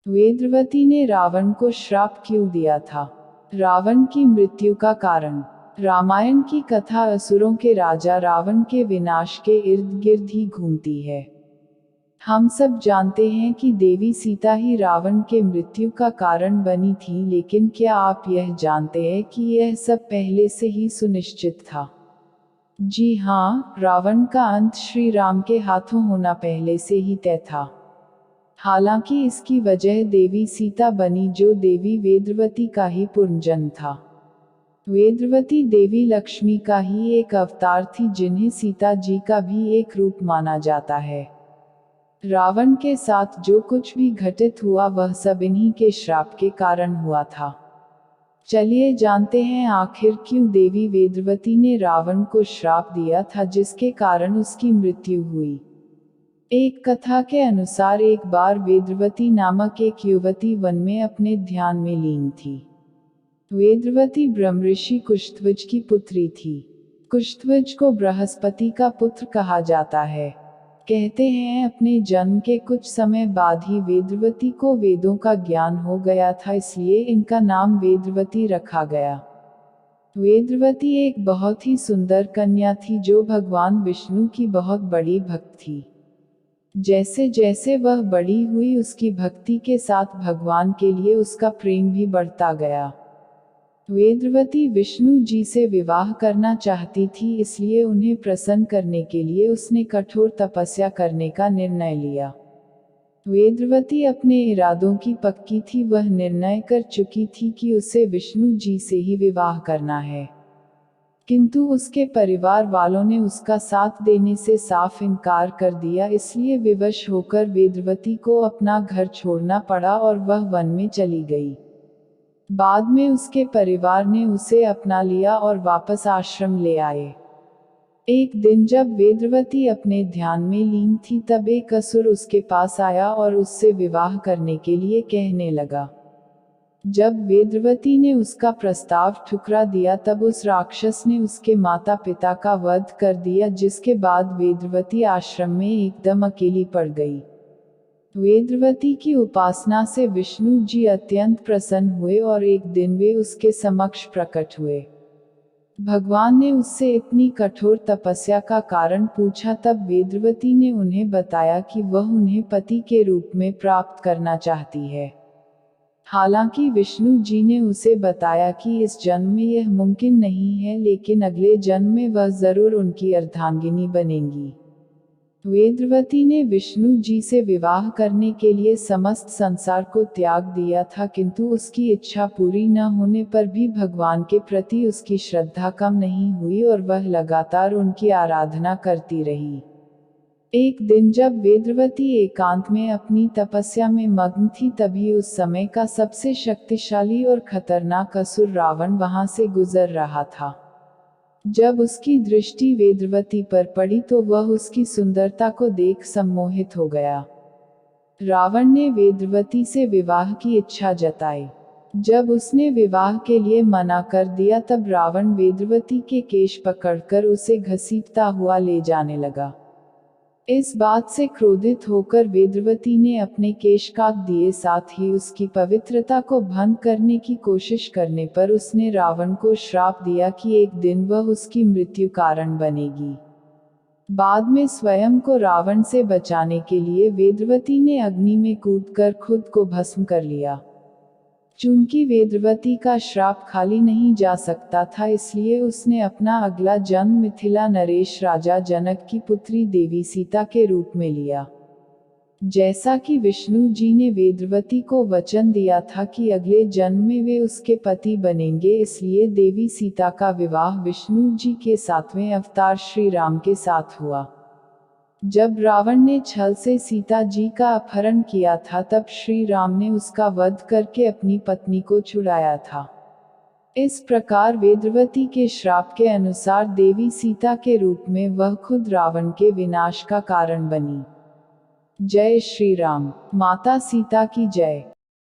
वेदवती ने रावण को श्राप क्यों दिया था? रावण की मृत्यु का कारण। रामायण की कथा असुरों के राजा रावण के विनाश के इर्द गिर्द ही घूमती है। हम सब जानते हैं कि देवी सीता ही रावण के मृत्यु का कारण बनी थी, लेकिन क्या आप यह जानते हैं कि यह सब पहले से ही सुनिश्चित था? जी हाँ, रावण का अंत श्री राम के हाथों होना पहले से ही तय था। हालांकि इसकी वजह देवी सीता बनी, जो देवी वेदवती का ही पुनर्जन्म था। वेदवती देवी लक्ष्मी का ही एक अवतार थी, जिन्हें सीता जी का भी एक रूप माना जाता है। रावण के साथ जो कुछ भी घटित हुआ वह सब इन्हीं के श्राप के कारण हुआ था। चलिए जानते हैं आखिर क्यों देवी वेदवती ने रावण को श्राप दिया था, जिसके कारण उसकी मृत्यु हुई। एक कथा के अनुसार एक बार वेदवती नामक एक युवती वन में अपने ध्यान में लीन थी। वेदवती ब्रह्मऋषि कुशध्वज की पुत्री थी। कुशध्वज को बृहस्पति का पुत्र कहा जाता है। कहते हैं अपने जन्म के कुछ समय बाद ही वेदवती को वेदों का ज्ञान हो गया था, इसलिए इनका नाम वेदवती रखा गया। वेदवती एक बहुत ही सुंदर कन्या थी, जो भगवान विष्णु की बहुत बड़ी भक्त थी। जैसे जैसे वह बड़ी हुई, उसकी भक्ति के साथ भगवान के लिए उसका प्रेम भी बढ़ता गया। वेदवती विष्णु जी से विवाह करना चाहती थी, इसलिए उन्हें प्रसन्न करने के लिए उसने कठोर तपस्या करने का निर्णय लिया। वेदवती अपने इरादों की पक्की थी, वह निर्णय कर चुकी थी कि उसे विष्णु जी से ही विवाह करना है। किंतु उसके परिवार वालों ने उसका साथ देने से साफ इनकार कर दिया, इसलिए विवश होकर वेदवती को अपना घर छोड़ना पड़ा और वह वन में चली गई। बाद में उसके परिवार ने उसे अपना लिया और वापस आश्रम ले आए। एक दिन जब वेदवती अपने ध्यान में लीन थी, तब एक असुर उसके पास आया और उससे विवाह करने के लिए कहने लगा। जब वेदवती ने उसका प्रस्ताव ठुकरा दिया, तब उस राक्षस ने उसके माता पिता का वध कर दिया, जिसके बाद वेदवती आश्रम में एकदम अकेली पड़ गई। वेदवती की उपासना से विष्णु जी अत्यंत प्रसन्न हुए और एक दिन वे उसके समक्ष प्रकट हुए। भगवान ने उससे इतनी कठोर तपस्या का कारण पूछा, तब वेदवती ने उन्हें बताया कि वह उन्हें पति के रूप में प्राप्त करना चाहती है। हालांकि विष्णु जी ने उसे बताया कि इस जन्म में यह मुमकिन नहीं है, लेकिन अगले जन्म में वह जरूर उनकी अर्धांगिनी बनेंगी। वेदवती ने विष्णु जी से विवाह करने के लिए समस्त संसार को त्याग दिया था, किंतु उसकी इच्छा पूरी न होने पर भी भगवान के प्रति उसकी श्रद्धा कम नहीं हुई और वह लगातार उनकी आराधना करती रही। एक दिन जब वेदवती एकांत में अपनी तपस्या में मग्न थी, तभी उस समय का सबसे शक्तिशाली और खतरनाक असुर रावण वहां से गुजर रहा था। जब उसकी दृष्टि वेदवती पर पड़ी तो वह उसकी सुंदरता को देख सम्मोहित हो गया। रावण ने वेदवती से विवाह की इच्छा जताई। जब उसने विवाह के लिए मना कर दिया, तब रावण वेदवती के केश पकड़कर उसे घसीटता हुआ ले जाने लगा। इस बात से क्रोधित होकर वेदवती ने अपने केश काट दिए, साथ ही उसकी पवित्रता को भंग करने की कोशिश करने पर उसने रावण को श्राप दिया कि एक दिन वह उसकी मृत्यु कारण बनेगी। बाद में स्वयं को रावण से बचाने के लिए वेदवती ने अग्नि में कूदकर खुद को भस्म कर लिया। चूंकि वेदवती का श्राप खाली नहीं जा सकता था, इसलिए उसने अपना अगला जन्म मिथिला नरेश राजा जनक की पुत्री देवी सीता के रूप में लिया। जैसा कि विष्णु जी ने वेदवती को वचन दिया था कि अगले जन्म में वे उसके पति बनेंगे, इसलिए देवी सीता का विवाह विष्णु जी के 7वें अवतार श्री राम के साथ हुआ। जब रावण ने छल से सीता जी का अपहरण किया था, तब श्री राम ने उसका वध करके अपनी पत्नी को छुड़ाया था। इस प्रकार वेदवती के श्राप के अनुसार देवी सीता के रूप में वह खुद रावण के विनाश का कारण बनी। जय श्री राम। माता सीता की जय।